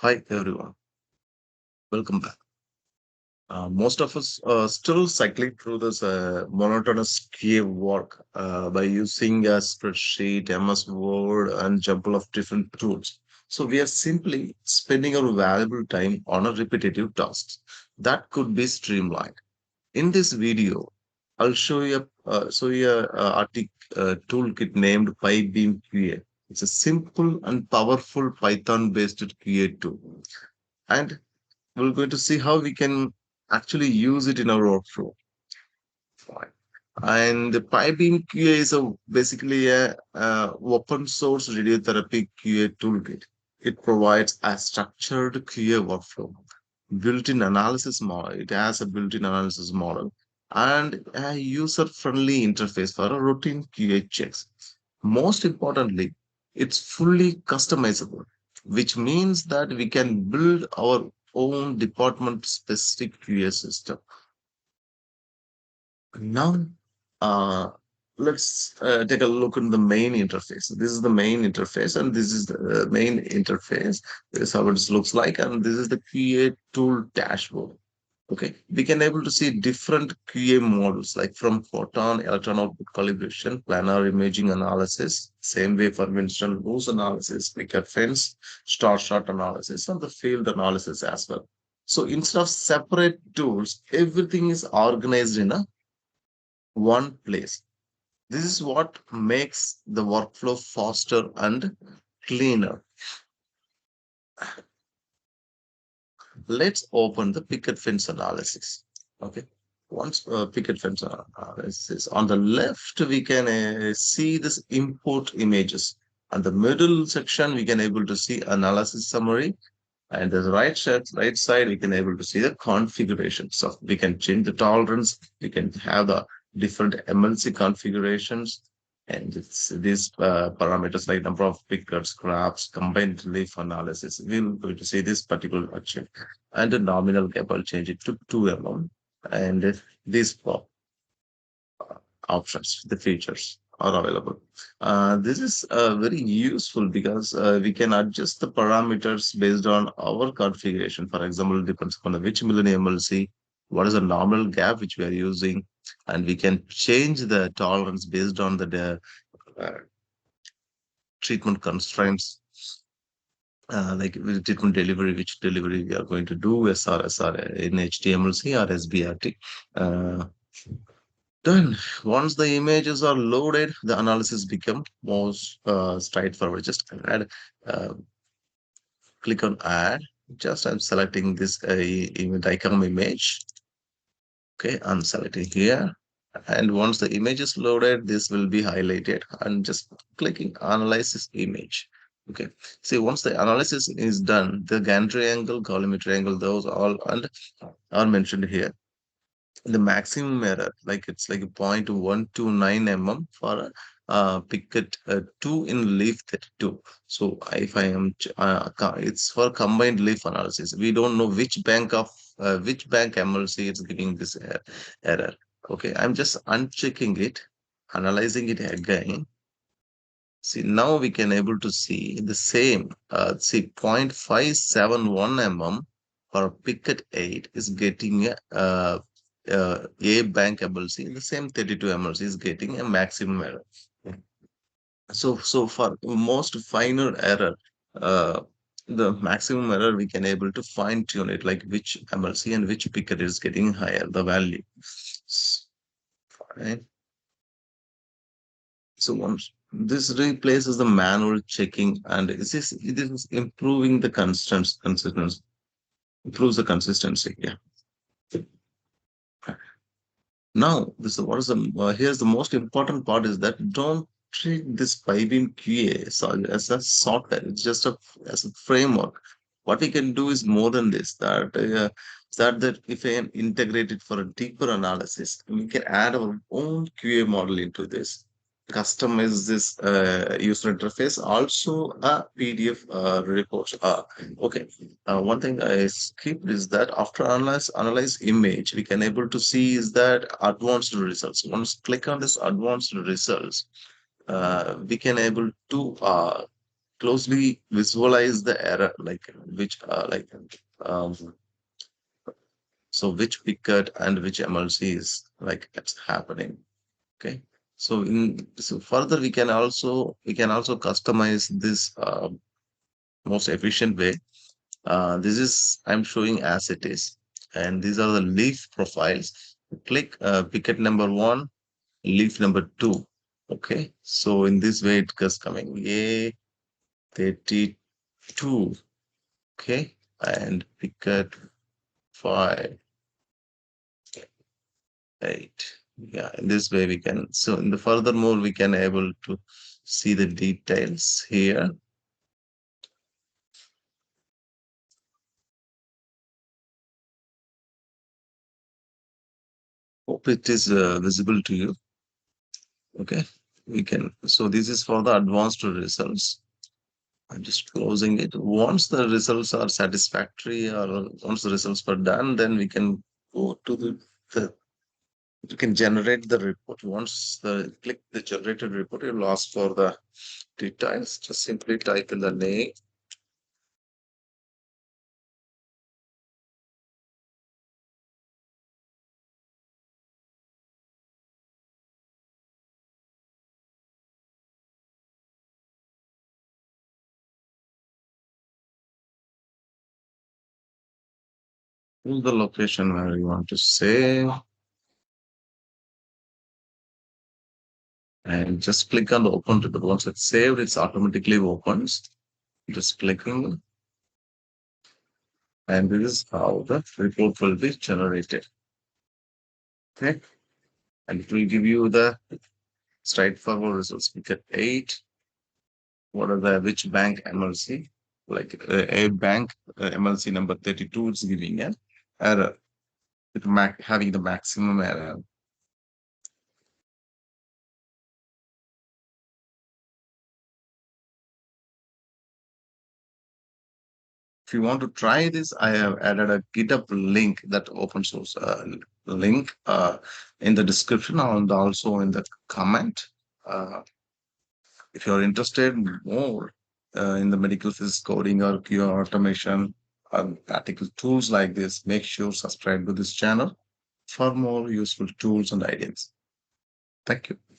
Hi everyone, welcome back. Most of us are still cycling through this monotonous QA work by using a spreadsheet, MS Word, and jumble of different tools. So we are simply spending our valuable time on a repetitive tasks that could be streamlined. In this video, I'll show you a toolkit named PyBeam QA. It's a simple and powerful Python-based QA tool, and we're going to see how we can actually use it in our workflow. Fine. And the PyBeam QA is basically a open source radiotherapy QA toolkit. It provides a structured QA workflow, built-in analysis model. It has a built-in analysis model and a user-friendly interface for a routine QA checks. Most importantly, it's fully customizable, which means that we can build our own department-specific QA system. Now, uh, let's take a look at the main interface. This is the main interface, and this is the main interface. This is how it looks like, and this is the QA tool dashboard. Okay, we can able to see different QA models like from photon, electron output calibration, planar imaging analysis, same way for Winston Lewis analysis, Picket Fence Star Shot analysis, and the field analysis as well. So instead of separate tools, everything is organized in a one place. This is what makes the workflow faster and cleaner. Let's open the picket fence analysis. Okay. Once picket fence analysis on the left, we can see this import images. On the middle section, we can able to see analysis summary. And the right side, we can able to see the configuration. So we can change the tolerance. We can have the different MLC configurations. And these parameters like number of pickets, graphs, combined leaf analysis. We're going to see this particular action. And the nominal gap, I'll change it to 2 mm. And these options, the features are available. This is very useful because we can adjust the parameters based on our configuration. For example, it depends upon the which millennium MLC, what is the normal gap which we are using, and we can change the tolerance based on the uh, treatment constraints. Like with treatment delivery, which delivery we are going to do, SR in HTMLC or SBRT. Uh, Done. Once the images are loaded, the analysis become more straightforward. Just add, uh, click on add. Just I'm selecting this DICOM image. Okay, I'm selecting here. And once the image is loaded, this will be highlighted and just clicking analyze this image. Okay. See, once the analysis is done, the gantry angle, collimator angle, those all and are mentioned here. The maximum error, like it's like a 0.129 mm for a picket 2 in leaf 32. So if I am, it's for combined leaf analysis. We don't know which bank MLC is giving this error. Okay, I'm just unchecking it, analyzing it again. See, now we can able to see the same, see 0.571 mm for picket 8 is getting a bank MLC, the same 32 MLC is getting a maximum error. So for most finer error, uh, the maximum error we can able to fine tune it, like which MLC and which picket is getting higher, the value. Fine. So once this replaces the manual checking, and this is improving the consistency, improves the consistency. Yeah. Now, this is what is the here's the most important part is that don't treat this PyBeam QA as a software. It's just as a framework. What we can do is more than this. That if I integrate it for a deeper analysis, we can add our own QA model into this. Customize this user interface. Also, a PDF report. Okay. One thing I skipped is that after analyze image, we can able to see is that advanced results. Once click on this advanced results, we can able to closely visualize the error, like which um, so which picket and which MLC is like it's happening. Okay. So further we can also customize this most efficient way. This is I'm showing as it is, and these are the leaf profiles. Click picket number one, leaf number two. Okay, so in this way it goes coming A32. Okay, and picket 5, 8. Yeah, in this way we can. So in the furthermore we can able to see the details here. Hope it is visible to you. Okay, we can. So this is for the advanced results. I'm just closing it. Once the results are satisfactory or once the results are done, then we can go to the you can generate the report. Once the click the generated report, you'll ask for the details. Just simply type in the name. Choose the location where you want to save, and just click on the open report. Once it's saved, it's automatically opens. Just clicking, and this is how the report will be generated. Okay, and it will give you the straightforward results. We get 8. What are the which bank MLC? Like a bank MLC number 32 is giving an error. Having the maximum error. If you want to try this, I have added a GitHub link, that open source link in the description and also in the comment. Uh, if you're interested more in the medical physics coding or QA automation, practical tools like this, make sure subscribe to this channel for more useful tools and ideas. Thank you.